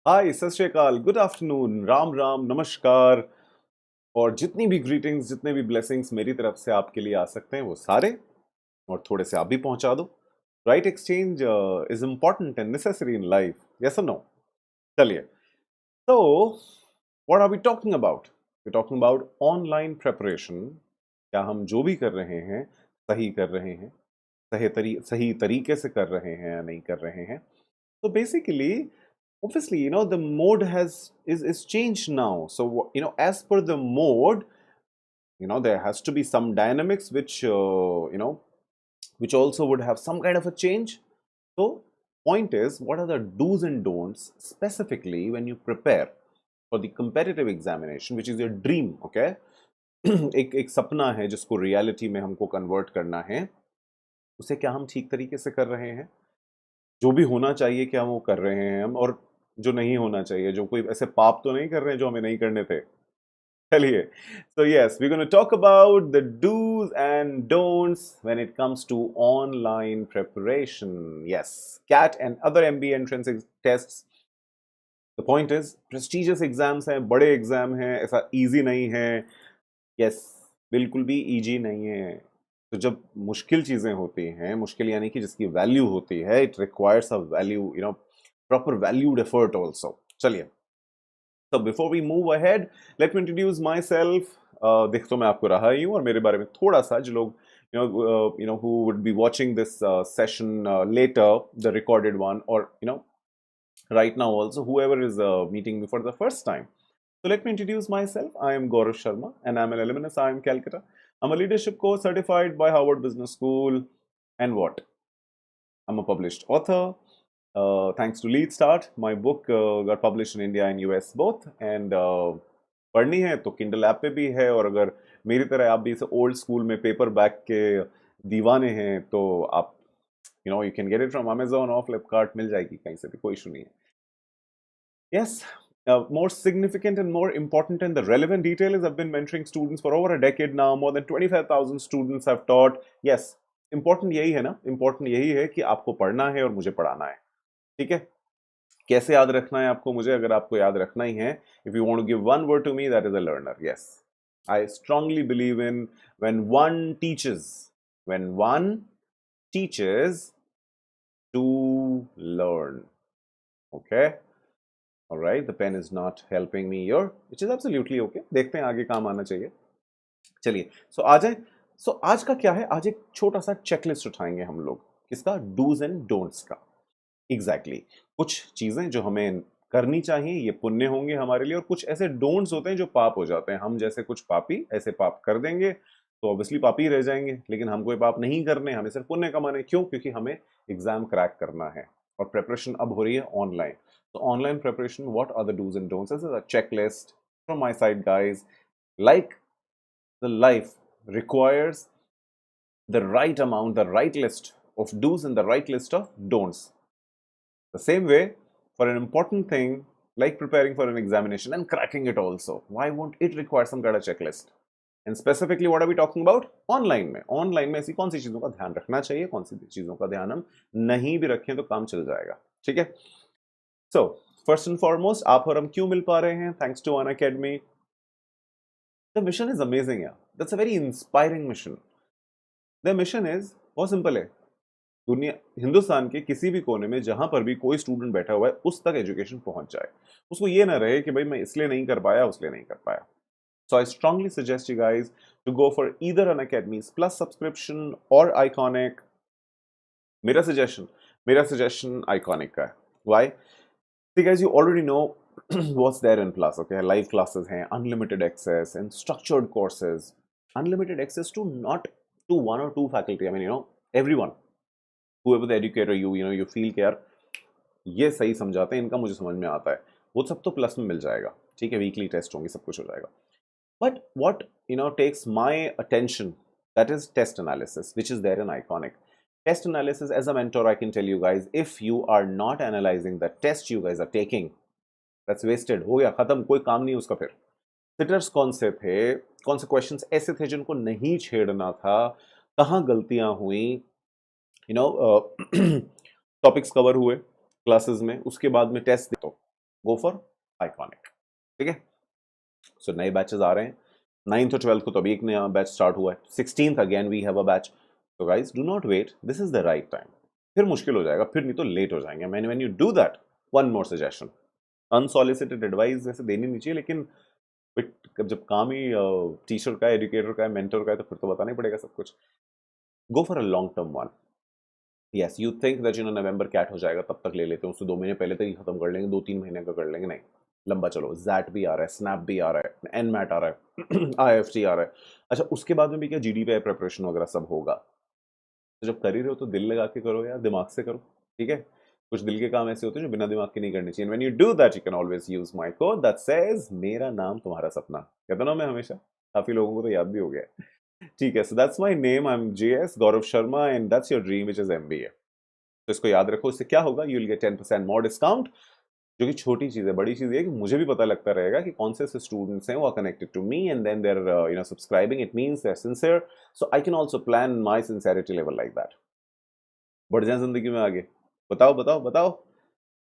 हाय, सत श्री अकाल, good afternoon, Ram Ram, नमस्कार और जितनी भी ग्रीटिंग्स, जितने भी ब्लेसिंग्स मेरी तरफ से आपके लिए आ सकते हैं वो सारे और थोड़े से आप भी पहुंचा दो। Right exchange is important and necessary in life, yes और नो? चलिए, तो what are we talking about? We talking about online preparation. क्या हम जो भी कर रहे हैं सही कर रहे हैं, सही तरीके से कर रहे हैं या नहीं कर रहे हैं? तो basically obviously the mode is changed now, so as per the mode, there has to be some dynamics which also would have some kind of a change. So point is, what are the do's and don'ts specifically when you prepare for the competitive examination, which is your dream? Okay. एक सपना है जिसको reality में हमको convert करना है, उसे क्या हम ठीक तरीके से कर रहे हैं? जो भी होना चाहिए क्या वो कर रहे हैं हम, और जो नहीं होना चाहिए, जो कोई ऐसे पाप तो नहीं कर रहे हैं जो हमें नहीं करने थे? चलिए, so yes, we're going to talk about the do's and don'ts when it comes to online preparation. Yes, CAT and other MBA entrance tests. The point is, prestigious exams हैं, बड़े एग्जाम हैं, ऐसा easy नहीं है. Yes, बिल्कुल भी easy नहीं है. तो जब मुश्किल चीजें होती हैं, मुश्किल यानी कि जिसकी वैल्यू होती है, it requires a value, proper valued effort also. चलिए, तो before we move ahead, let me introduce myself. देख तो मैं आपको रहा ही हूँ, और मेरे बारे में थोड़ा सा जो लोग who would be watching this session later, the recorded one, or right now also, whoever is meeting me for the first time. So let me introduce myself. I am Gaurav Sharma and I'm an alumnus IIM Calcutta. I'm a leadership coach certified by Harvard Business School. And what? I'm a published author. Thanks to Lead Start, my book got published in India and US both. And पढ़नी है तो Kindle app पे भी है, और अगर मेरी तरह आप भी इसे ओल्ड स्कूल में पेपर बैक के दीवाने हैं तो आप you can get it from Amazon or Flipkart, मिल जाएगी कहीं से भी, कोई इशू नहीं है. Yes, more significant and more important and the relevant detail is I've been mentoring students for over a decade now. More than 25,000 students have taught. Yes, important यही है ना, important यही है कि आपको पढ़ना है और मुझे पढ़ाना है. ठीक है? कैसे याद रखना है आपको मुझे? अगर आपको याद रखना ही है, if you want to give one word to me, that is a learner. Yes, I strongly believe in when one teaches to learn. Okay? All right, the pen is not helping me here, which is absolutely okay. देखते हैं आगे काम आना चाहिए. चलिए, सो आ जाए. सो आज का क्या है? आज एक छोटा सा चेकलिस्ट उठाएंगे हम लोग. किसका? डूज एंड डोंट्स का. एग्जैक्टली कुछ चीजें जो हमें करनी चाहिए, ये पुण्य होंगे हमारे लिए, और कुछ ऐसे डोंट्स होते हैं जो पाप हो जाते हैं. हम जैसे कुछ पापी ऐसे पाप कर देंगे तो ऑब्वियसली पापी रह जाएंगे, लेकिन हम कोई पाप नहीं करने, हमें सिर्फ पुण्य कमाने. क्यों? क्योंकि हमें एग्जाम क्रैक करना है और प्रेपरेशन अब हो रही है ऑनलाइन. तो online preparation, what are the dos and don'ts? This is a checklist from my side guys. Like the life requires the right amount, the right list of do's and the right list of don'ts. The same way, for an important thing like preparing for an examination and cracking it also, why won't it require some kind of checklist? And specifically, what are we talking about? Online में. Online में ऐसी कौन सी चीज़ों का ध्यान रखना चाहिए, कौन सी चीज़ों का ध्यान हम नहीं भी रखें तो काम चल जाएगा. ठीक है? So, first and foremost, आप और हम क्यों मिल पा रहे हैं? Thanks to Unacademy. The mission is amazing, yeah. That's a very inspiring mission. The mission is बहुत सिंपल है. दुनिया, हिंदुस्तान के किसी भी कोने में जहां पर भी कोई स्टूडेंट बैठा हुआ है, उस तक एजुकेशन पहुंच जाए. उसको ये ना रहे कि भाई मैं इसलिए नहीं कर पाया, उसलिए नहीं कर पाया. So I strongly suggest you guys to go for either an Academy's Plus subscription or Iconic. मेरा सजेशन Iconic का है. Why? See guys, you already know what's there in Plus. Okay, live classes हैं, unlimited access and structured courses, unlimited access to not to one or two faculty. I mean, everyone, whoever the educator you feel कि यार ये सही समझाते हैं, इनका मुझे समझ में आता है, वो सब तो प्लस में मिल जाएगा. ठीक है, वीकली टेस्ट होंगे, सब कुछ हो जाएगा. But what takes my attention, that is test analysis, which is there in Iconic. Test analysis, as a mentor, I can tell you guys, if you are not analyzing the test you guys are taking, that's wasted. हो गया, खत्म, कोई काम नहीं उसका. फिर seaters कौन से थे, कौन से क्वेश्चंस ऐसे थे जिनको नहीं छेड़ना था, कहाँ गलतियां हुई, टॉपिक्स कवर हुए क्लासेस में, उसके बाद में टेस्ट दे. तो गो फॉर आइकॉनिक। ठीक है, सो नए बैचेस आ रहे हैं, 9th और 12th को तो अभी एक नया बैच स्टार्ट हुआ है, 16th again we have a batch. तो guys do not wait, this is the right time. फिर मुश्किल हो जाएगा, फिर नहीं तो लेट हो जाएंगे। मैंने when you do that, one more suggestion, unsolicited advice वैसे देनी नहीं चाहिए, लेकिन जब काम ही टीचर का, एजुकेटर का, मेंटर का है, तो फिर तो बताना ही पड़ेगा सब कुछ। Go for a long term one. Yes, you think that November CAT हो जाएगा तब तक ले लेते हैं, उससे 2 महीने पहले तक ही खत्म कर लेंगे, 2-3 महीने का कर लेंगे, नहीं, लंबा चलो। जैट भी आ रहा है, स्नैप भी आ रहा है, एनमैट आ रहा है, आईएफटी आ रहा है। अच्छा, उसके बाद में भी क्या जीडीपी प्रिपरेशन वगैरह सब होगा। तो जब कर ही रहे हो तो दिल लगा के करो यार, दिमाग से करो। ठीक है, कुछ दिल के काम ऐसे होते हैं जो बिना दिमाग के नहीं करने चाहिए। When you do that, you can always use my code that says मेरा नाम तुम्हारा सपना। कहता ना मैं हमेशा, काफी लोगों को तो याद भी हो गया है। ठीक है, so that's my name, I am JS Gaurav Sharma and that's your dream which is MBA. तो इसको याद रखो, इससे क्या होगा, you will get 10% more discount, जो कि छोटी चीज है। बड़ी चीज ये है कि मुझे भी पता लगता रहेगा कि कौन से ऐसे स्टूडेंट्स हैं वो connected to me and then they're subscribing, it means they are sincere, so I can also plan my sincerity level like that. बढ़ जाए जिंदगी में आगे, बताओ बताओ बताओ।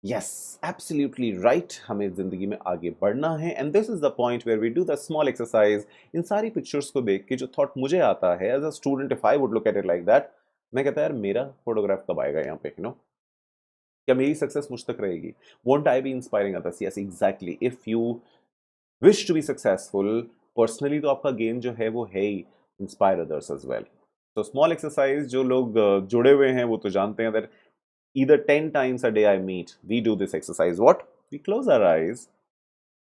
यस, एब्सोल्युटली राइट, हमें जिंदगी में आगे बढ़ना है and this is the point where we do the small exercise. इन सारी पिक्चर्स को देख के जो थॉट मुझे आता है as a student, if I would look at it like that, मैं कहता यार मेरा फोटोग्राफ कब आएगा यहाँ पे, क्या मेरी सक्सेस मुझ तक रहेगी? Won't I be inspiring others? Yes exactly, if you wish to be successful personally, तो आपका गेम जो है वो है ही इंस्पायर अदर्स एज वेल। तो स्मॉल एक्सरसाइज, जो लोग जुड़े हुए हैं वो तो जानते हैं that either 10 times a day I meet, we do this exercise. What? We close our eyes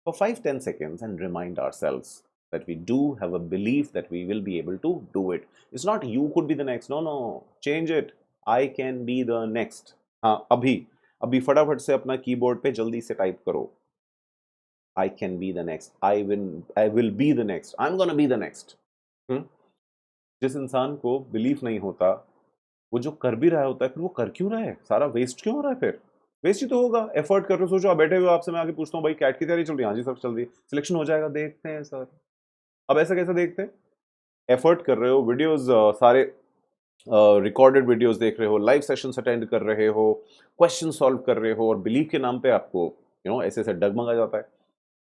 for 5-10 seconds and remind ourselves that we do have a belief that we will be able to do it. It's not you could be the next. No, no. Change it. I can be the next. हाँ, अभी अभी फटाफट से अपना keyboard पे जल्दी से type करो, I can be the next. I will be the next. I'm gonna be the next. जिस इंसान को बिलीफ नहीं होता, वो जो कर भी रहा होता है, फिर वो कर क्यों रहा है? सारा वेस्ट क्यों हो रहा है फिर? वेस्ट ही तो होगा। एफर्ट कर रहे हो, सोचो आप बैठे हुए, आपसे मैं आगे पूछता हूँ भाई कैट की तैयारी चल रही है? हाँ जी सर चल रही है। सिलेक्शन हो जाएगा? देखते हैं सर। अब ऐसा कैसे देखते हैं? एफर्ट कर रहे हो, वीडियोस सारे रिकॉर्डेड वीडियोस देख रहे हो, लाइव सेशंस अटेंड कर रहे हो, क्वेश्चन सॉल्व कर रहे हो, और बिलीफ के नाम पे आपको ऐसे ऐसे डगमगा जाता है।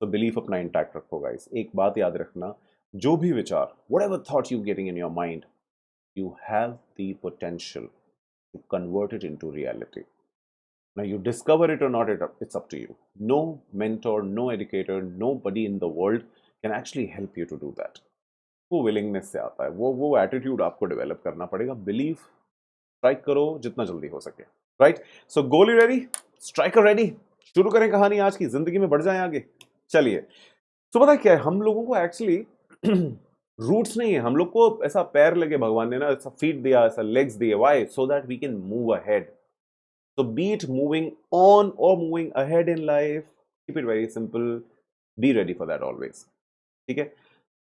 तो बिलीफ अपना इंटैक्ट रखो गाइस। एक बात याद रखना, जो भी विचार, whatever thought you getting in your mind, you have the potential to convert it into reality. Now, you discover it or not, it's up to you. No mentor, no educator, nobody in the world can actually help you to do that. वो willingness से आता है, वो attitude आपको develop करना पड़ेगा। Believe strike करो जितना जल्दी हो सके, राइट? सो गोली रेडी, स्ट्राइकर रेडी, शुरू करें कहानी आज की, जिंदगी में बढ़ जाएं आगे। चलिए, तो पता है क्या है, हम लोगों को एक्चुअली रूट्स नहीं है, हम लोग को ऐसा पैर लगे भगवान ने ना, ऐसा फीट दिया, ऐसा लेग्स दिए। Why? So that we can move ahead. So be it moving on or moving ahead in life, keep it very simple. Be ready for that always. ठीक है?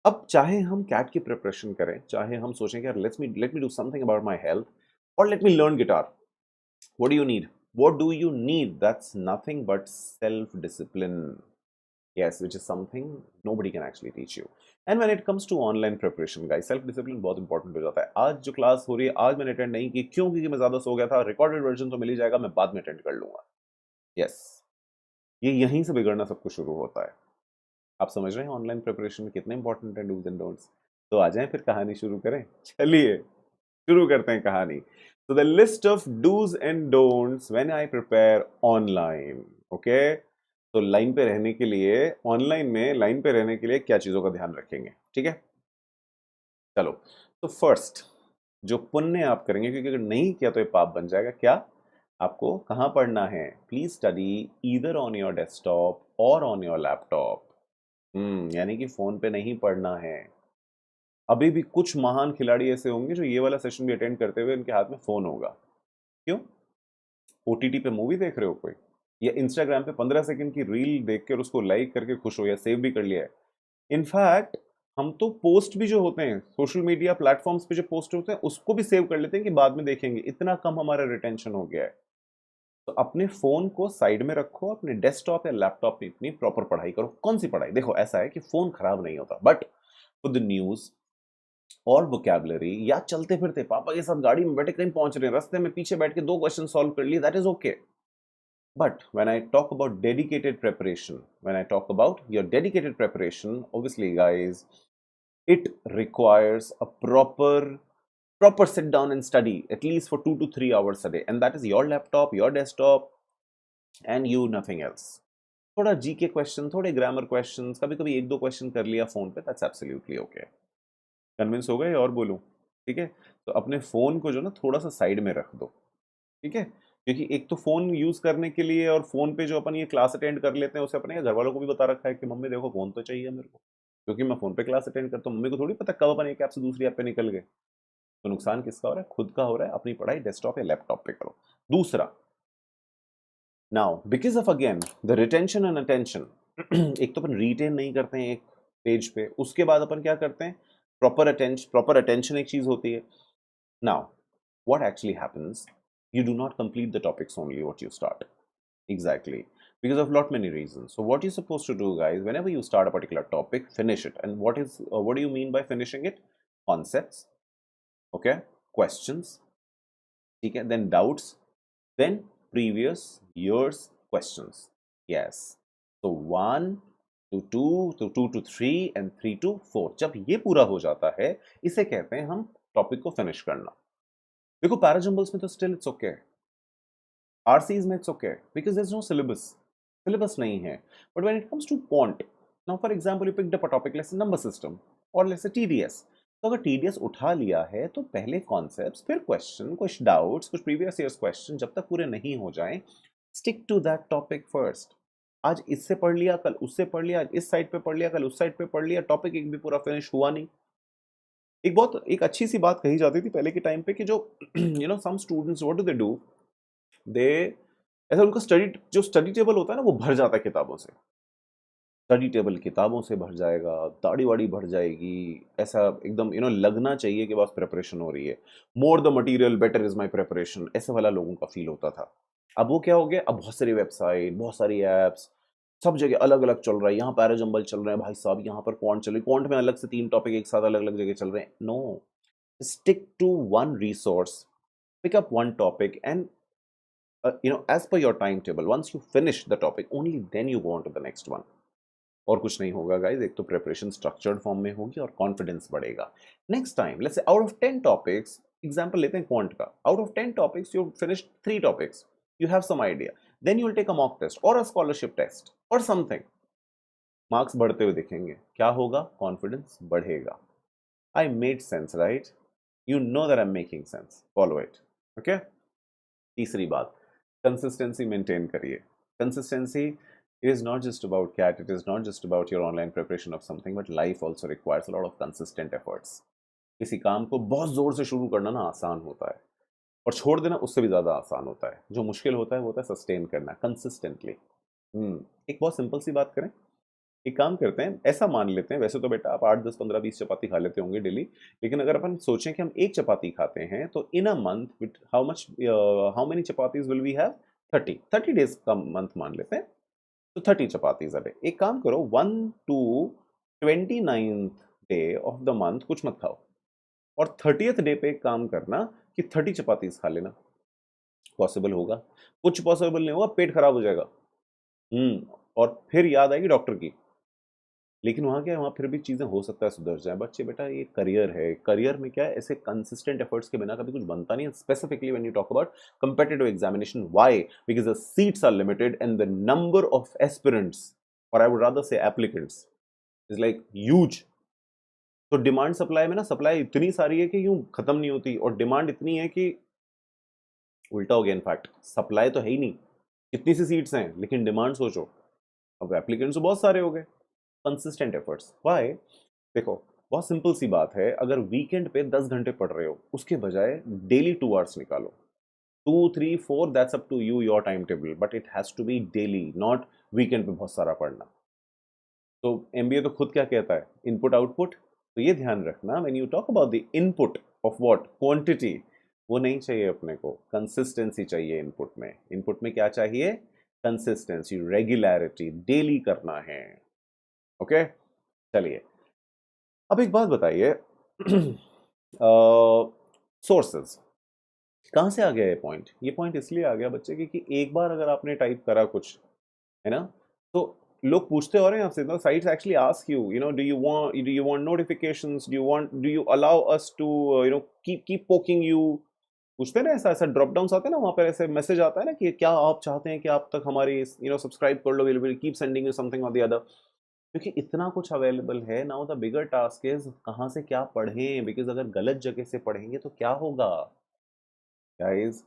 अब चाहे हम कैट की प्रिपरेशन करें, चाहे हम सोचें कि यार let me do something about my health, or let me learn guitar. What do you need? What do you need? That's nothing but self-discipline. Yes, which is something nobody can actually teach you. And when it comes to online preparation, guys, self discipline बहुत important हो जाता है। आज जो class हो रही है, आज मैंने अटेंड नहीं की, क्यों? क्योंकि मैं ज्यादा सो गया था। रिकॉर्डेड वर्जन तो मिल ही जाएगा, मैं बाद में अटेंड कर लूंगा। यस, ये यहीं से बिगड़ना सब कुछ शुरू होता है। आप समझ रहे हैं ऑनलाइन प्रिपरेशन में कितने इंपॉर्टेंट है डूज एंड डोंट्स? तो आ जाएं फिर कहानी शुरू करें। चलिए शुरू करते हैं कहानी। So the list of do's and don'ts when I prepare online. Okay? तो लाइन पे रहने के लिए, ऑनलाइन में लाइन पे रहने के लिए क्या चीजों का ध्यान रखेंगे? ठीक है, चलो। तो फर्स्ट, जो पुण्य आप करेंगे, क्योंकि अगर नहीं किया तो ये पाप बन जाएगा। क्या? आपको कहाँ पढ़ना है? Please study either on your desktop और ऑन योर लैपटॉप। यानी कि फोन पे नहीं पढ़ना है। अभी भी कुछ महान खिलाड़ी ऐसे होंगे जो ये वाला सेशन भी अटेंड करते हुए इनके हाथ में फोन होगा। क्यों? ओटीटी पे मूवी देख रहे हो कोई, या इंस्टाग्राम पे 15 सेकंड की रील देख कर उसको लाइक करके खुश हो, या सेव भी कर लिया है। इनफैक्ट हम तो पोस्ट भी जो होते हैं सोशल मीडिया प्लेटफॉर्म्स पे, जो पोस्ट होते हैं उसको भी सेव कर लेते हैं कि बाद में देखेंगे। इतना कम हमारा रिटेंशन हो गया है। तो अपने फोन को साइड में रखो, अपने डेस्कटॉप या लैपटॉप पे इतनी प्रॉपर पढ़ाई करो। कौन सी पढ़ाई? देखो ऐसा है कि फोन खराब नहीं होता, बट फॉर द न्यूज और वोकैबुलरी, या चलते फिरते पापा के साथ गाड़ी में बैठे कहीं पहुंच रहे हैं, रास्ते में पीछे बैठ के 2 क्वेश्चन सॉल्व कर लिए, that is okay. But when I talk about dedicated preparation, when I talk about your dedicated preparation, obviously, guys, it requires a proper sit down and study at least for 2 to 3 hours a day, and that is your laptop, your desktop, and you, nothing else. थोड़ा GK question, थोड़े grammar questions, कभी कभी एक दो question कर लिया phone पे, that's absolutely okay. Convince हो गए और बोलूं? ठीक है, तो अपने फोन को जो ना थोड़ा सा साइड में रख दो, ठीक है, क्योंकि एक तो फोन यूज करने के लिए, और फोन पे जो अपन ये क्लास अटेंड कर लेते हैं, उसे अपने घर वालों को भी बता रखा है कि मम्मी देखो फोन तो चाहिए मेरे को, क्योंकि मैं फोन पे क्लास अटेंड करता हूँ। मम्मी को थोड़ी पता कब अपन एक ऐप से दूसरी ऐप पे निकल गए। तो नुकसान किसका हो रहा है? खुद का हो रहा है। अपनी पढ़ाई डेस्कटॉप या लैपटॉप पे करो। दूसरा, now because of again the retention and attention, एक तो अपन रिटेन नहीं करते हैं एक पेज पे, उसके बाद अपन क्या करते हैं? प्रॉपर अटेंशन एक चीज होती है। Now what actually happens, you do not complete the topics only what you start, exactly, because of lot many reasons. So what you're supposed to do, guys, whenever you start a particular topic, finish it. And what do you mean by finishing it? Concepts, okay, questions, okay, then doubts, then previous years questions. Yes, so 1 to 2 to 2 to 3 and 3 to 4, जब ये पूरा हो जाता है, इसे कहते हैं हम टॉपिक को फिनिश करना। देखो पैराजम्बल्स में तो स्टिल इट्स ओके, आरसीज में it's okay, because there is no syllabus नहीं है। But when it comes to quant, now for example you picked up a topic let's say number system और let's say TDS, तो अगर TDS उठा लिया है तो पहले कॉन्सेप्ट्स, फिर क्वेश्चन, कुछ डाउट्स, कुछ प्रीवियस ईयर्स क्वेश्चन, जब तक पूरे नहीं हो जाएं, stick to that topic first. आज इससे पढ़ लिया, कल उससे पढ़ लिया, आज इस साइड पे पढ़ लिया, कल उस साइड पे पढ़ लिया, टॉपिक एक भी पूरा फिनिश हुआ नहीं। एक अच्छी सी बात कही जाती थी पहले के टाइम पे कि जो some students what do they do, they ऐसा उनका स्टडी टेबल होता है ना, वो भर जाता है किताबों से। स्टडी टेबल किताबों से भर जाएगा, दाढ़ी वाड़ी भर जाएगी, ऐसा एकदम लगना चाहिए कि बस प्रिपरेशन हो रही है। More the material better is my preparation, ऐसे वाला लोगों का फील होता था। अब वो क्या हो गया? अब बहुत सारी वेबसाइट, बहुत सारी एप्स, सब जगह अलग अलग चल रहा है। यहाँ पैराजंबल चल रहे हैं भाई साहब, यहाँ पर क्वांट चल रही है, क्वांट में अलग से 3 टॉपिक एक साथ अलग अलग जगह चल रहे हैं। No, stick to one resource, pick up one topic, and as per your timetable, once you finish the topic, only then you go on to the next one. और कुछ नहीं होगा गाइज, एक तो प्रिपरेशन स्ट्रक्चर्ड फॉर्म में होगी और confidence बढ़ेगा। Next time let's say out of 10 topics, example लेते हैं क्वांट का, out of 10 topics you finish 3 topics, you have some idea, then you will take a mock test और अ स्कॉलरशिप टेस्ट और something. Marks बढ़ते हुए दिखेंगे, क्या होगा? कॉन्फिडेंस बढ़ेगा। I made sense, right? You know that I'm making sense. Follow it. Okay? तीसरी बात, कंसिस्टेंसी मेंटेन करिए। Consistency is not just about CAT, it is not just about your online preparation of something, but life also requires a lot of consistent efforts. किसी काम को बहुत जोर से शुरू करना ना आसान होता है, और छोड़ देना उससे भी ज़्यादा आसान होता है। जो मुश्किल होता है वो होता है सस्टेन करना कंसिस्टेंटली। एक बहुत सिंपल सी बात करें, एक काम करते हैं, ऐसा मान लेते हैं, वैसे तो बेटा आप 8 10 15 20 चपाती खा लेते होंगे डेली, लेकिन अगर अपन सोचें कि हम एक चपाती खाते हैं, तो in a month with how many chapatis will we have? 30 days का मंथ मान लेते हैं, तो 30 चपातीज अ डे। एक काम करो, 1 to 29th day of the month कुछ मत खाओ, और 30th डे पे एक काम करना कि 30 चपातीज खा लेना। पॉसिबल होगा? कुछ पॉसिबल नहीं होगा, पेट खराब हो जाएगा। और फिर याद आएगी डॉक्टर की। लेकिन वहाँ क्या है, वहाँ फिर भी चीज़ें हो सकता है सुधर जाए। बच्चे बेटा ये करियर है, करियर में क्या है, ऐसे कंसिस्टेंट एफर्ट्स के बिना कभी कुछ बनता नहीं है। Specifically when you talk about competitive examination, why? Because the seats are limited and the number of aspirants, or I would rather say applicants, is like huge. तो डिमांड सप्लाई में ना, सप्लाई इतनी सारी है कि यूं खत्म नहीं होती, और डिमांड इतनी है कि उल्टा हो गया। इनफैक्ट सप्लाई तो है ही नहीं, कितनी सी सीट्स हैं, लेकिन डिमांड सोचो, अब एप्लीकेंट्स तो बहुत सारे हो गए। Consistent efforts, why? देखो बहुत सिंपल सी बात है, अगर वीकेंड पे 10 घंटे पढ़ रहे हो, उसके बजाय डेली 2 आवर्स निकालो। 2 3 4 that's up to you, your time table, but it has to be daily, not weekend पे बहुत सारा पढ़ना। तो एमबीए तो खुद क्या कहता है? Input output. तो ये ध्यान रखना, when you talk about the input of what, quantity, वो नहीं चाहिए अपने को, कंसिस्टेंसी चाहिए इनपुट में। इनपुट में क्या चाहिए? कंसिस्टेंसी, रेगुलरिटी, डेली करना है। ओके, चलिए अब एक बात बताइए, सोर्सेज कहाँ से आ गया ये पॉइंट? ये पॉइंट इसलिए आ गया बच्चे कि एक बार अगर आपने टाइप करा कुछ, है ना, तो लोग पूछते हो रहे हैं आपसे, sites actually ask you, do you want notifications, do you allow us to keep poking you, पूछते हैं ना, ऐसा ऐसा ड्रॉप डाउन आते हैं ना, वहाँ पर ऐसे मैसेज आता है ना कि क्या आप चाहते हैं कि आप तक हमारी सब्सक्राइब कर लो, will keep sending you something और द अदर। क्योंकि इतना कुछ अवेलेबल है now, the bigger task is कहाँ से क्या पढ़ें, बिकॉज अगर गलत जगह से पढ़ेंगे तो क्या होगा guys?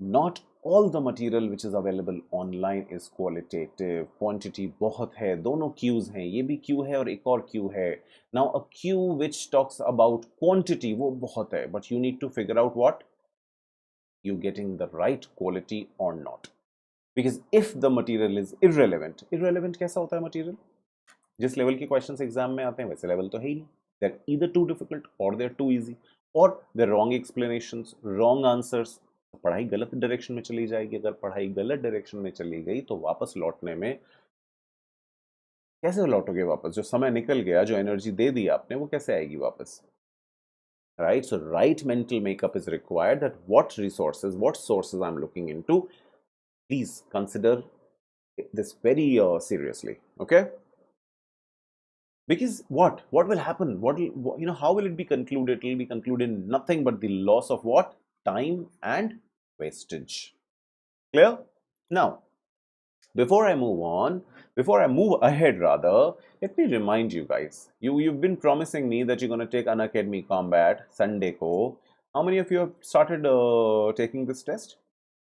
Not all the material which is available online is qualitative. Quantity बहुत है, दोनों क्यूज हैं, ये भी क्यू है और एक और क्यू है। Now a queue which talks about quantity वो बहुत है, but you need to figure out what you getting the right quality or not. Because if the material is irrelevant कैसा होता है material? जिस लेवल के क्वेश्चंस एग्जाम में आते हैं वैसे लेवल तो है ही नहीं। They're either too difficult or they're too easy, or they're wrong explanations, wrong answers। पढ़ाई गलत डायरेक्शन में चली जाएगी। अगर पढ़ाई गलत डायरेक्शन में चली गई तो वापस लौटने में कैसे लौटोगे वापस? जो समय निकल गया, जो एनर्जी दे दी आपने, वो कैसे आएगी वापस? Right, so right mental makeup is required, that what resources, what sources I'm looking into. Please consider this very seriously, okay? Because what will happen, how will it be concluded? It will be concluded in nothing but the loss of what? Time and wastage. Clear? Now, before I move ahead rather, let me remind you guys, you've been promising me that you're going to take Unacademy Combat Sunday ko. How many of you have started taking this test?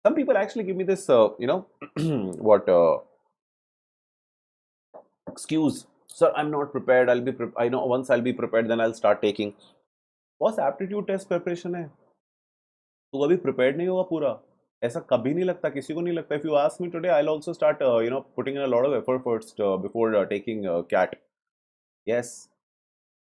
Some people actually give me this what excuse, sir, I'm not prepared, I know once I'll be prepared then I'll start taking। Boss aptitude test preparation है, तो अभी prepared नहीं होगा पूरा, ऐसा कभी नहीं लगता, किसी को नहीं लगता। If you ask me today I will also start putting in a lot of effort first before taking CAT. Yes,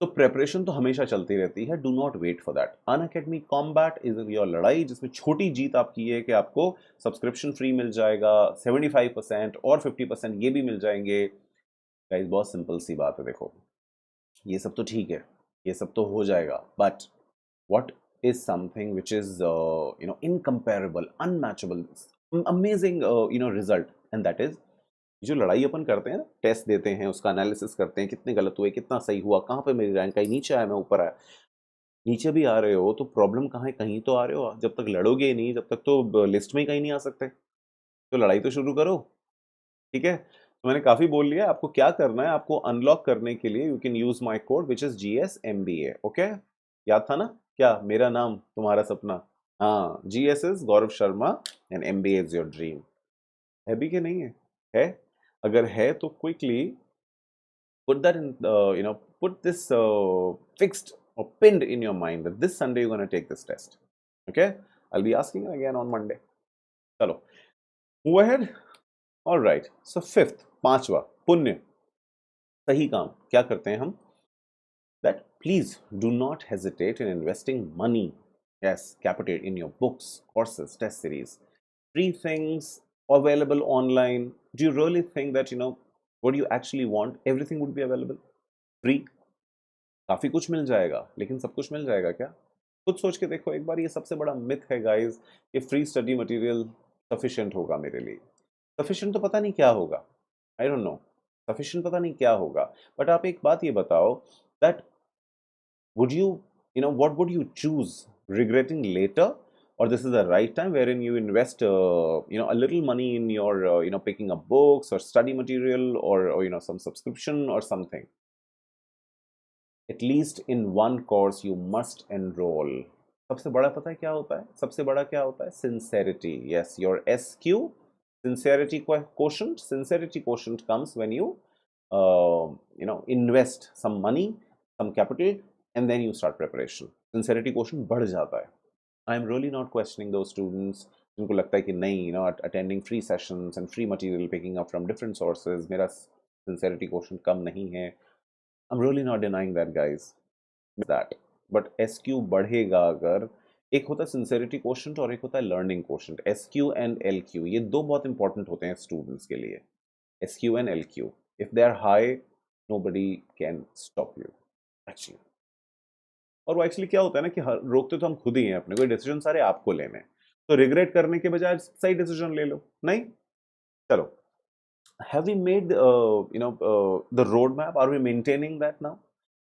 तो प्रेपरेशन तो हमेशा चलती रहती है, do not wait for that. Unacademy combat is your लड़ाई, जिसमें छोटी जीत आपकी है कि आपको सब्सक्रिप्शन फ्री मिल जाएगा, 75% और 50% ये भी मिल जाएंगे। गाइस बहुत सिंपल सी बात है, देखो ये सब तो ठीक है, ये सब तो हो जाएगा, but what is something which is incomparable, unmatchable, amazing result, and that is जो लड़ाई अपन करते हैं ना, टेस्ट देते हैं, उसका एनालिसिस करते हैं, कितने गलत हुए, कितना सही हुआ, कहाँ पे मेरी रैंक आई, नीचे आया मैं ऊपर आया। नीचे भी आ रहे हो तो प्रॉब्लम कहाँ है, कहीं तो आ रहे हो। जब तक लड़ोगे ही नहीं, जब तक तो लिस्ट में ही कहीं नहीं आ सकते, तो लड़ाई तो शुरू करो। ठीक है, तो मैंने काफी बोल लिया। आपको क्या करना है, आपको अनलॉक करने के लिए you can use my code which is GSMBA। Okay, याद था ना? क्या मेरा नाम तुम्हारा सपना? हाँ, GS is Gaurav Sharma and MBA is your dream. है भी कि नहीं है? है? अगर है तो quickly put that in put this fixed or pinned in your mind that this Sunday you're going to take this test। Okay, I'll be asking again on Monday। चलो move ahead। All right, so fifth, पांचवा, पुण्य, सही काम क्या करते हैं हम? That please do not hesitate in investing money, yes, capital in your books, courses, test series, free things available online। Do you really think that what you actually want, everything would be available free? काफी कुछ मिल जाएगा, लेकिन सब कुछ मिल जाएगा क्या? खुद सोच के देखो एक बार। ये सबसे बड़ा मिथ है गाइस, कि फ्री स्टडी मटेरियल सफिशिएंट होगा मेरे लिए। सफिशिएंट तो पता नहीं क्या होगा, आई डोंट नो, सफिशिएंट पता नहीं क्या होगा। बट आप एक बात ये बताओ, that would what would you choose, regretting later, or this is the right time wherein you invest a little money in your picking up books or study material, or some subscription or something? At least in one course you must enroll। सबसे बड़ा पता है क्या होता है? सबसे बड़ा क्या होता है? Sincerity। Yes, your SQ, sincerity quotient। Sincerity quotient comes when you invest some money, some capital, and then you start preparation। Sincerity quotient बढ़ जाता है। I am really not questioning those students जिनको लगता है कि नहीं, attending free sessions and free material picking up from different sources मेरा sincerity quotient कम नहीं है। I'm really not denying that, guys, that, but SQ बढ़ेगा अगर। एक होता है सिंसेरिटी क्वोशंट और एक होता है learning quotient. SQ and LQ ये दो बहुत इंपॉर्टेंट होते हैं स्टूडेंट्स के लिए। SQ and LQ, if they are high nobody can stop you actually. और वो एक्चुअली क्या होता है ना, कि रोकते तो हम खुद ही हैं अपने को, डिसीजन सारे आपको लेने हैं। तो रिग्रेट करने के बजाय सही डिसीजन ले लो। नहीं, चलो, have we made the roadmap? Are we maintaining that now?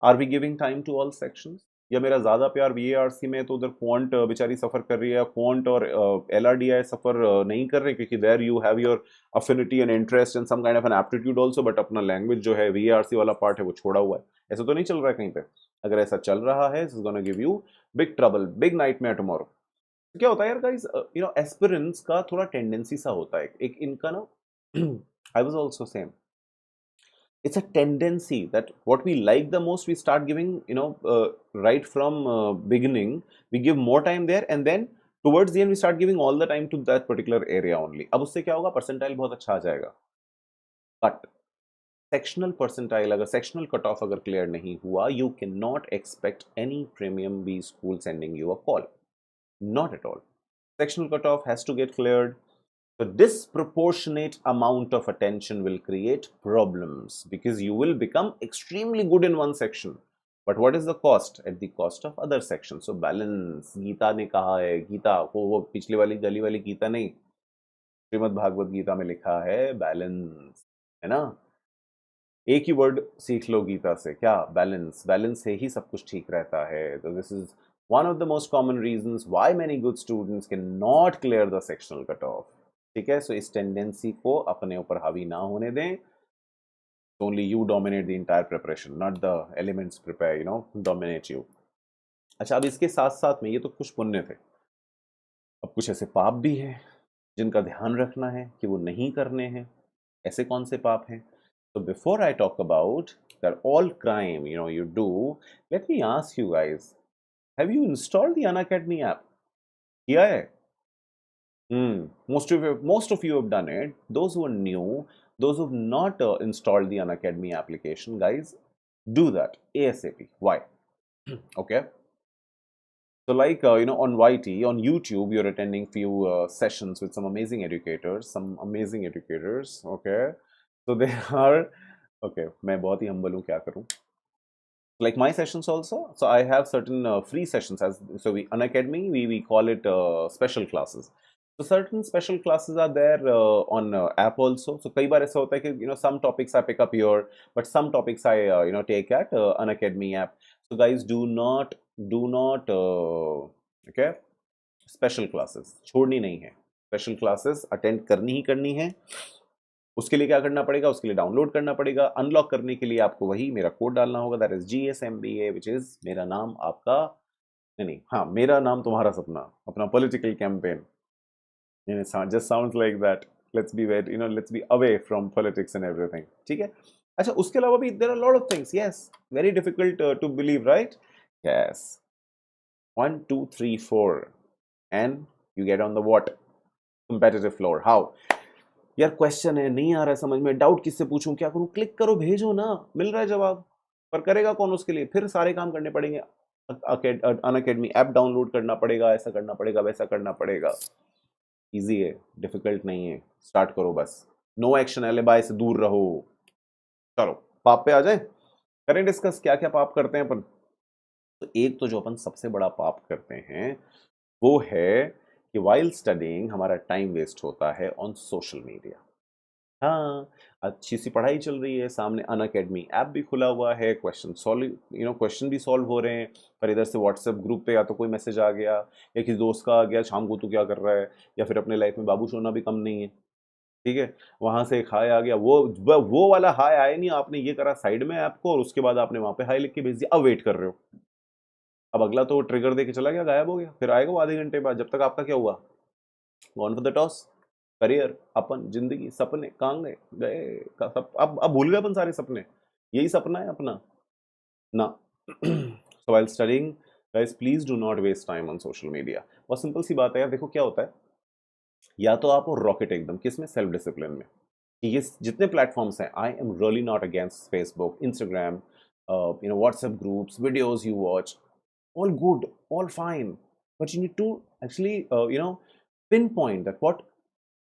Are we giving time to all sections? या मेरा ज्यादा प्यार VARC में, तो उधर क्वांट बेचारी सफर कर रही है, क्वांट और LRDI सफर नहीं कर रहे, क्योंकि there you have your affinity and interest and some kind of an aptitude also, but अपना लैंग्वेज जो है VARC वाला पार्ट है वो छोड़ा हुआ है। ऐसा तो नहीं चल रहा है कहीं पे? अगर ऐसा चल रहा है, this is gonna give you big trouble, big nightmare tomorrow. क्या होता है यार गाइस, एस्पिरेंट्स का थोड़ा टेंडेंसी सा होता है, एक इनका ना I was also same. It's a tendency that what we like the most, we start giving, right from beginning, we give more time there, and then towards the end we start giving all the time to that particular area only. अब उससे क्या होगा, percentile बहुत अच्छा आ जाएगा, but sectional percentile अगर sectional cut off अगर क्लियर नहीं हुआ, you can not expect any premium B school sending you a call, not at all. Sectional cutoff has to get cleared. The disproportionate amount of attention will create problems because you will become extremely good in one section. But what is the cost? At the cost of other sections. So balance. Geeta ने कहा है, गीता को वो पिछली वाली गली वाली गीता नहीं, श्रीमद् भागवत गीता में लिखा है बैलेंस, है ना? एक ही वर्ड सीख लो गीता से, क्या? बैलेंस। बैलेंस से ही सब कुछ ठीक रहता है। तो this is one of the most common reasons why many good students cannot clear the sectional cutoff. ठीक है, सो इस टेंडेंसी को अपने ऊपर हावी ना होने दें। Only you dominate the entire preparation, not the elements prepare, dominate you. अच्छा, अब इसके साथ साथ में ये तो कुछ पुण्य थे, अब कुछ ऐसे पाप भी हैं जिनका ध्यान रखना है कि वो नहीं करने हैं। ऐसे कौन से पाप हैं? So before I talk about that all crime, you do, let me ask you guys, have you installed the Unacademy app? किया है? Most of you have done it. Those who are new, those who have not installed the Unacademy application, guys, do that ASAP. Why? Okay. So like, on YT, on YouTube, you're attending few sessions with some amazing educators, okay? So they are, okay, मैं बहुत ही humble हूँ, क्या करूँ? Like my sessions also, so I have certain free sessions, so we Unacademy, we call it special classes. So certain special classes are there on app also. So कई बार ऐसा होता है कि some topics I pick up here, but some topics I take at Unacademy app. So guys, do not okay, special classes छोड़नी नहीं है, special classes attend करनी ही करनी है। उसके लिए क्या करना पड़ेगा? उसके लिए डाउनलोड करना पड़ेगा। अनलॉक करने के लिए आपको वही मेरा कोड डालना होगा, that is GSMBA, which is मेरा नाम आपका नहीं, हाँ, मेरा नाम तुम्हारा सपना, अपना political campaign. Just sounds like that. Let's be wait, let's be away from politics and everything. ठीक है, अच्छा, उसके अलावा भी there are lot of things, yes, very difficult to believe, right? Yes, 1 2 3 4 and you get on the what competitive floor. How? यार question है, नहीं आ रहा है समझ में, डाउट किससे पूछूं, क्या करूं? क्लिक करो, भेजो ना, मिल रहा है जवाब। पर करेगा कौन उसके लिए? फिर सारे काम करने पड़ेंगे, अनअकैडमी ऐप डाउनलोड करना पड़ेगा, ऐसा करना पड़ेगा, वैसा करना पड़ेगा। इजी है, डिफिकल्ट नहीं है, स्टार्ट करो बस। नो एक्शन एलिबाई से दूर रहो। चलो पाप पे आ जाए, करें डिस्कस क्या क्या पाप करते हैं अपन। तो एक तो जो अपन सबसे बड़ा पाप करते हैं वो है कि वाइल स्टडीइंग हमारा टाइम वेस्ट होता है ऑन सोशल मीडिया। हाँ, अच्छी सी पढ़ाई चल रही है, सामने अनअकैडमी ऐप भी खुला हुआ है, क्वेश्चन भी सॉल्व हो रहे हैं, पर इधर से व्हाट्सएप ग्रुप पे या तो कोई मैसेज आ गया या किसी दोस्त का आ गया, शाम को तू क्या कर रहा है, या फिर अपने लाइफ में बाबू सोना भी कम नहीं है। ठीक है, वहां से एक हाय आ गया, वो वाला हाय आया नहीं, आपने ये करा साइड में ऐप को और उसके बाद आपने वहां पे हाय लिख के भेज दिया, अब वेट कर रहे हो। अब अगला तो ट्रिगर दे के चला गया, गायब हो गया, फिर आएगा वो आधे घंटे बाद, जब तक आपका क्या हुआ, gone for the toss. Career, अपन, जिंदगी, सपने कहाँ गए अब भूल गए अपन सारे सपने, यही सपना है अपना ना। So while studying guys, please do not waste time on social media. बहुत सिंपल सी बात है यार, देखो क्या होता है, या तो आप रॉकेट एकदम किसमें, सेल्फ डिसिप्लिन में। ये जितने प्लेटफॉर्म्स हैं, I am really not against Facebook, Instagram, WhatsApp groups, videos you watch, all good, all fine, but you need to actually pinpoint that what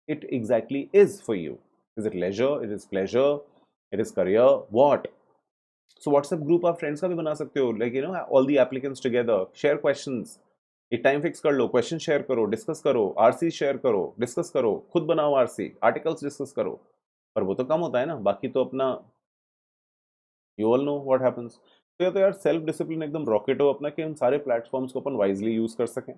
it exactly is for you. Is it leisure, it is pleasure, it is career, what? So WhatsApp group आप friends का भी बना सकते हो, like all the applicants together share questions, एक time fix कर लो, question share करो, discuss करो, आरसी शेयर करो, डिस्कस करो, खुद बनाओ आरसी, आर्टिकल्स डिस्कस करो। पर वो तो कम होता है ना, बाकी तो अपना you all know what happens. तो ये तो यार सेल्फ डिसिप्लिन एकदम रॉकेट हो अपना कि उन सारे प्लेटफॉर्म्स को अपन वाइजली यूज कर सकें।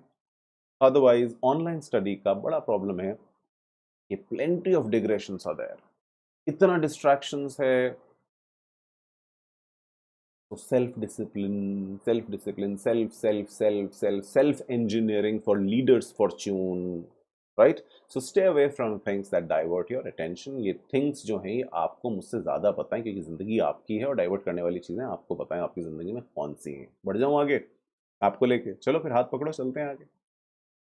अदरवाइज ऑनलाइन स्टडी का बड़ा प्रॉब्लम है कि प्लेंटी ऑफ डिग्रेशंस आर देयर, इतना डिस्ट्रैक्शंस है। तो self discipline, self engineering for leaders fortune, right? So stay away from things that divert your attention. ये things जो हैं ये आपको मुझसे ज़्यादा पता है क्योंकि ज़िंदगी आपकी है और डाइवर्ट करने वाली चीज़ें आपको पता है आपकी ज़िंदगी में कौन सी हैं। बढ़ जाऊँ आगे आपको लेके, चलो फिर हाथ पकड़ो चलते हैं आगे।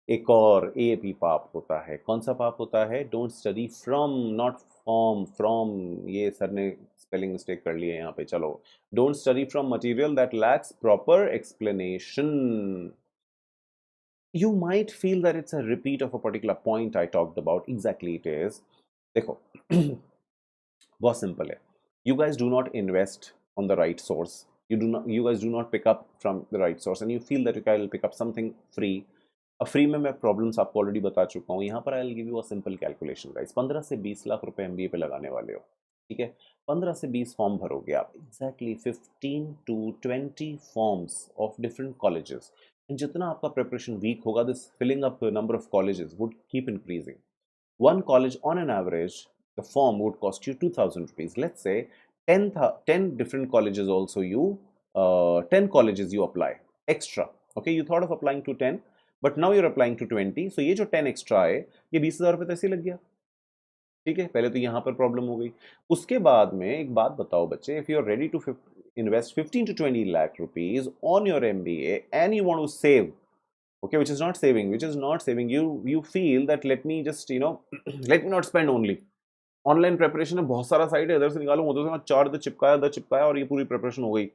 एक और ए पी पाप होता है, कौन सा पाप होता है? Don't study from, not from, from ये सर ने स्पेलिंग मिस्टेक कर ली है यहाँ पे, चलो। Don't study from material that lakhs proper explanation. You might feel that it's a repeat of a particular point I talked about. Exactly it is. देखो बहुत simple है। You guys do not invest on the right source. You guys do not pick up from the right source and you feel that you guys will pick up something free. अब free में मैं problems आपको already बता चुका हूँ। यहाँ पर I will give you a simple calculation guys. 15 से 20 लाख रुपए एमबीए पे लगाने वाले हो, ठीक है? 15 से 20 फॉर्म भरोगे आप, exactly 15 to 20 forms of different colleges. जितना आपका प्रिपरेशन वीक होगा, this filling up number of colleges would keep increasing. One college on an average, the form would cost you 2000 rupees. Let's say 10 different colleges also you 10 colleges you apply extra. Okay, you thought of applying to 10 but now you're applying to 20, so ये जो 10 extra है ये 20,000 रुपये तो ऐसे ही लग गया, ठीक है? पहले तो यहाँ पर प्रॉब्लम हो गई। उसके बाद में एक बात बताओ बच्चे, if you are ready to invest 15 to 20 lakh rupees on your MBA and you want to save, okay, which is not saving, you feel that let me just let me not spend only online preparation है, बहुत सारा side है, इधर से निकालो उधर से 4 इधर चिपकाया और ये पूरी प्रिपरेशन हो गई।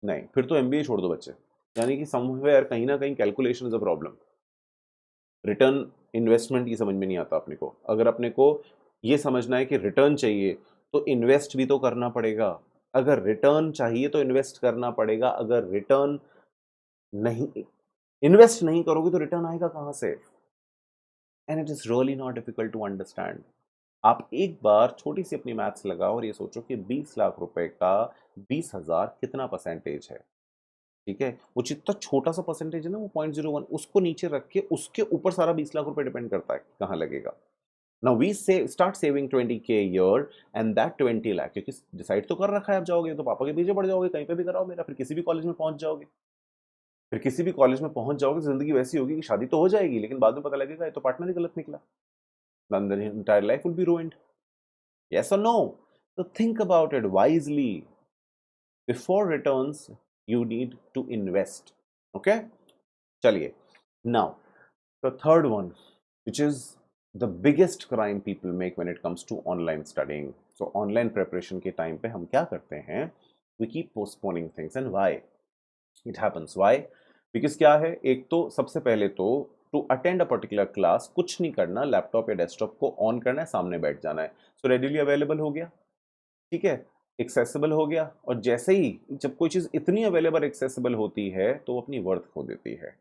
नहीं, फिर तो एमबीए छोड़ दो बच्चे। यानी कि समवेयर कहीं ना कहीं calculation is a problem. Return investment ये समझ में नहीं आता अपने को। अगर अपने को ये समझना है कि रिटर्न चाहिए तो इन्वेस्ट भी तो करना पड़ेगा। अगर रिटर्न चाहिए तो इन्वेस्ट करना पड़ेगा। अगर रिटर्न नहीं, इन्वेस्ट नहीं करोगे तो रिटर्न आएगा कहां से? And it is really not difficult to understand. आप एक बार छोटी सी अपनी मैथ्स लगाओ और ये सोचो कि 20 लाख रुपए का 20,000 कितना परसेंटेज है, ठीक है? वो जितना छोटा सा परसेंटेज है ना, वो 0.01, उसको नीचे रख के उसके ऊपर सारा 20 लाख रुपए डिपेंड करता है कहाँ लगेगा। नाउ वी से start saving 20K year and that 20 lakh, क्योंकि डिसाइड तो कर रखा है आप जाओगे तो पापा के पीछे पड़ जाओगे, कहीं पे भी कराओ मेरा, फिर किसी भी कॉलेज में पहुंच जाओगे। फिर किसी भी कॉलेज में पहुंच जाओगे, जिंदगी वैसी होगी कि शादी तो हो जाएगी लेकिन बाद में पता लगेगा ये तो पार्टनर ही गलत निकला, then the entire life will be ruined. Yes or no? So think about it wisely. Before returns, you need to invest. Okay? Chaliye. Now, the third one, which is the biggest crime people make when it comes to online studying. So, online preparation के time पे हम क्या करते हैं? We keep postponing things. And why? It happens. Why? Because क्या है? एक तो सबसे पहले तो to attend a particular class कुछ नहीं करना, लैपटॉप या डेस्कटॉप को ऑन करना है, सामने बैठ जाना है। सो रेडिली अवेलेबल हो गया, ठीक है, एक्सेसिबल हो गया। और जैसे ही जब कोई चीज़ इतनी अवेलेबल एक्सेसिबल होती है तो वो अपनी वर्थ खो देती है।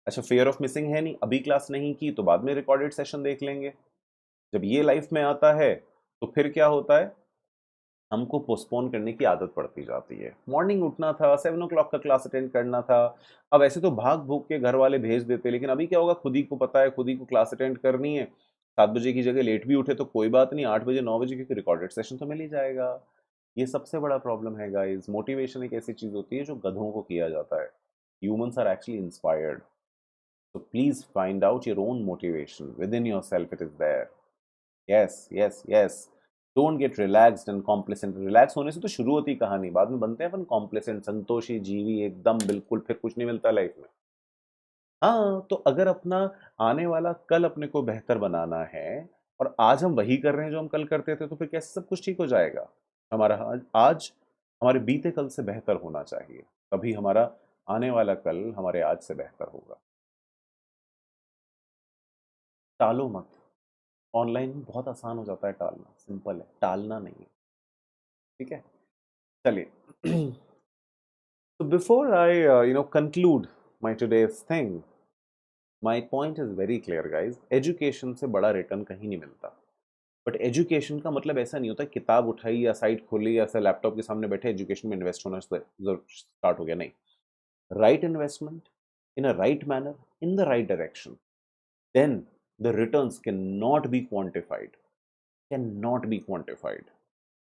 अच्छा, फियर ऑफ मिसिंग है नहीं, अभी क्लास नहीं की तो बाद में रिकॉर्डेड सेशन देख लेंगे। जब ये लाइफ में आता है तो फिर क्या होता है, हमको पोस्टपोन करने की आदत पड़ती जाती है। मॉर्निंग उठना था, 7 o'clock का क्लास अटेंड करना था। अब ऐसे तो भाग भूग के घर वाले भेज देते, लेकिन अभी क्या होगा, खुद ही को पता है, खुद ही को क्लास अटेंड करनी है। 7 बजे की जगह लेट भी उठे तो कोई बात नहीं, 8 बजे 9 बजे, क्योंकि रिकॉर्डेड सेशन तो मिल ही जाएगा। ये सबसे बड़ा प्रॉब्लम है गाइज। मोटिवेशन एक ऐसी चीज होती है जो गधों को किया जाता है। Humans are actually inspired. So please find out your own motivation within yourself. It is there. Yes, yes, yes. Don't get relaxed and complacent. Relax होने से तो शुरू होती कहानी, बाद में बनते हैं अपन complacent, संतोषी जीवी एकदम, बिल्कुल फिर कुछ नहीं मिलता लाइफ में। हाँ, तो अगर अपना आने वाला कल अपने को बेहतर बनाना है और आज हम वही कर रहे हैं जो हम कल करते थे, तो फिर कैसे सब कुछ ठीक हो जाएगा? हमारा आज हमारे बीते कल से बेहतर होना चाहिए, तभी हमारा आने वाला कल हमारे आज से बेहतर होगा। टालो मत। ऑनलाइन बहुत आसान हो जाता है टालना, सिंपल है, टालना नहीं है, ठीक है? चलिए। So before I conclude my today's thing. My point is very clear, guys. Education से बड़ा रिटर्न कहीं नहीं मिलता. बट एजुकेशन का मतलब ऐसा नहीं होता किताब उठाई या साइट खोली या ऐसा लैपटॉप के सामने बैठे एजुकेशन में इन्वेस्ट होना स्टार्ट हो गया. नहीं. Right investment in a right manner, in the right direction, then the returns cannot be quantified. Cannot be quantified.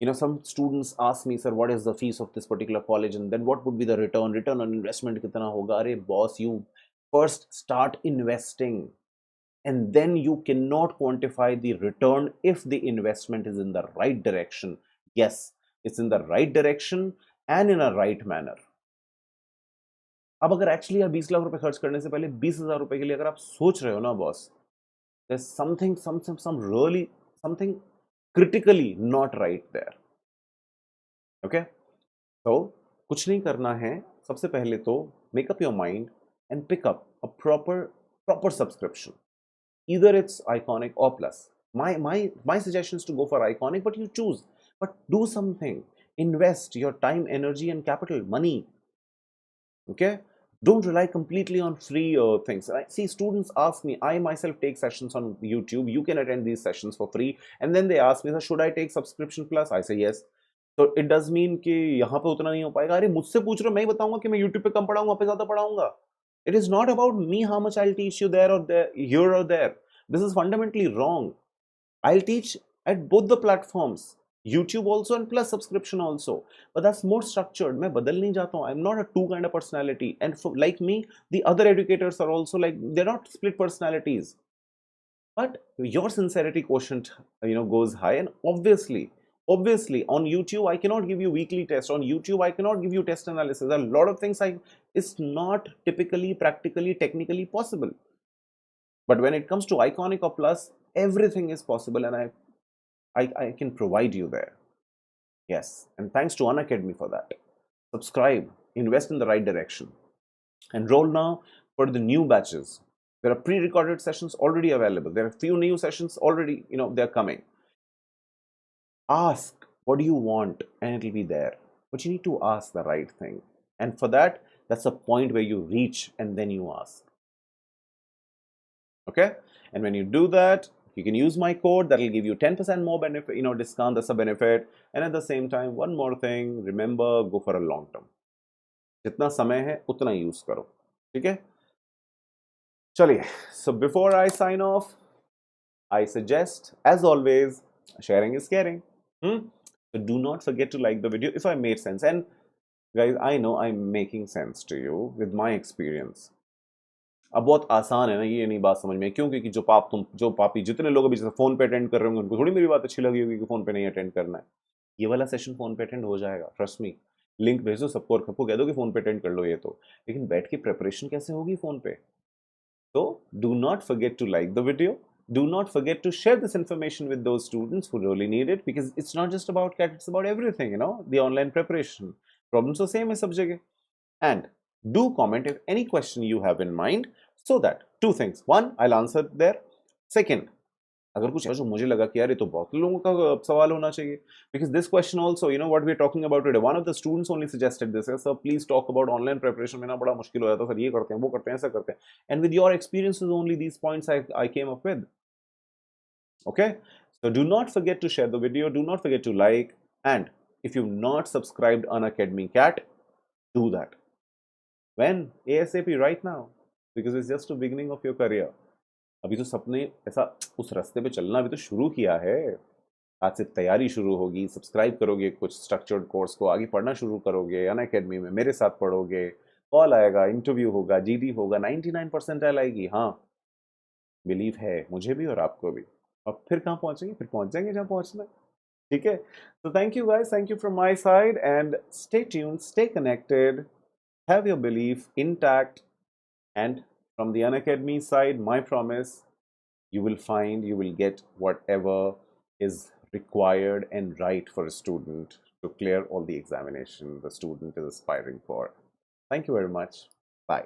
You know, some students ask me, sir, what is the fees of this particular college, and then what would be the return? Return on investment kitna hoga? Arey boss, you first start investing, and then you cannot quantify the return if the investment is in the right direction. Yes, it's in the right direction and in a right manner. अब अगर actually आप 20 लाख रुपए खर्च करने से पहले 20,000 रुपए के लिए अगर आप सोच रहे हो ना boss, there's some really something critically not right there. Okay? So कुछ नहीं करना है. सबसे पहले तो make up your mind and pick up a proper subscription. Either it's Iconic or Plus. My suggestion is to go for Iconic, but you choose. But do something. Invest your time, energy, and capital, money. Okay? Don't rely completely on free things. I see students ask me, I myself take sessions on YouTube. You can attend these sessions for free. And then they ask me, should I take subscription plus? I say yes. So it does mean कि यहाँ पे उतना नहीं हो पाएगा. अरे मुझसे पूछ रहे हो, मैं ही बताऊंगा कि मैं YouTube पे कम पढ़ाऊंगा, वहाँ पे ज़्यादा पढ़ाऊंगा. It is not about me how much I'll teach you there or there, here or there. This is fundamentally wrong. I'll teach at both the platforms. YouTube also and plus subscription also, but that's more structured. मैं बदल नहीं जाता हूँ. I'm not a two kind of personality, and for, like me, the other educators are also like, they're not split personalities. But your sincerity quotient, goes high, and obviously on YouTube I cannot give you weekly tests. On YouTube I cannot give you test analysis. A lot of things it's not typically, practically, technically possible. But when it comes to Iconic or Plus, everything is possible, and I can provide you there. Yes, and thanks to Unacademy for that. Subscribe, invest in the right direction. Enroll now for the new batches. There are pre-recorded sessions already available. There are few new sessions already, they're coming. Ask, what do you want? And it'll be there. But you need to ask the right thing. And for that, that's a point where you reach and then you ask. Okay? And when you do that, you can use my code. That will give you 10% more benefit, discount. That's a benefit. And at the same time, one more thing, remember, go for a long term. जितना समय है उतना use करो. ठीक है? चलिए. So before I sign off, I suggest, as always, sharing is caring. So do not forget to like the video if I made sense. And guys, I know I'm making sense to you with my experience. अब बहुत आसान है ना ये नहीं बात समझ में. क्यों? क्योंकि जो पापी जितने लोग अभी जैसे फोन पे अटेंड कर रहे होंगे उनको थोड़ी मेरी बात अच्छी लगी होगी कि फोन पे नहीं अटेंड करना है. ये वाला सेशन फोन पे अटेंड हो जाएगा, ट्रस्ट मी. लिंक भेजो सबको और सबको कह दो कि फोन पे अटेंड कर लो ये तो. लेकिन बैठ के प्रिपरेशन कैसे होगी फोन पे? So do not forget to like the video. Do not forget to share this information with those students who really need it, because it's not just about CAT, it's about everything, the online preparation. Problems are same as सब जगह. And do comment if any question you have in mind, so that two things. One, I'll answer there. Second, अगर कुछ है जो मुझे लगा कि यार ये तो बहुत लोगों का सवाल होना चाहिए, because this question also, what we are talking about today, one of the students only suggested this, sir, please talk about online preparation. में ना बड़ा मुश्किल हो जाता है सर, ये करते हैं वो करते हैं ऐसा करते हैं. And with your experiences only these points I came up with. Okay, so do not forget to share the video, do not forget to like, and if you've not subscribed on Unacademy CAT, do that. When? ASAP, right now, because it's just the beginning of your career. अभी तो सबने ऐसा उस रास्ते पे चलना अभी तो शुरू किया है. आज से तैयारी शुरू होगी. सब्सक्राइब करोगे कुछ स्ट्रक्चर्ड कोर्स को, आगे पढ़ना शुरू करोगे, अनअकैडमी में मेरे साथ पढ़ोगे, कॉल आएगा, इंटरव्यू होगा, जीडी होगा, 99% आएगी. हाँ, बिलीव है मुझे भी और आपको भी. और फिर कहाँ पहुँचेंगे? फिर पहुँच जाएंगे जहाँ पहुँचना. ठीक है? तो thank you guys, thank you from my side, and stay tuned, stay connected, have your belief intact, and from the Unacademy side, my promise, you will get whatever is required and right for a student to clear all the examination the student is aspiring for. Thank you very much. Bye.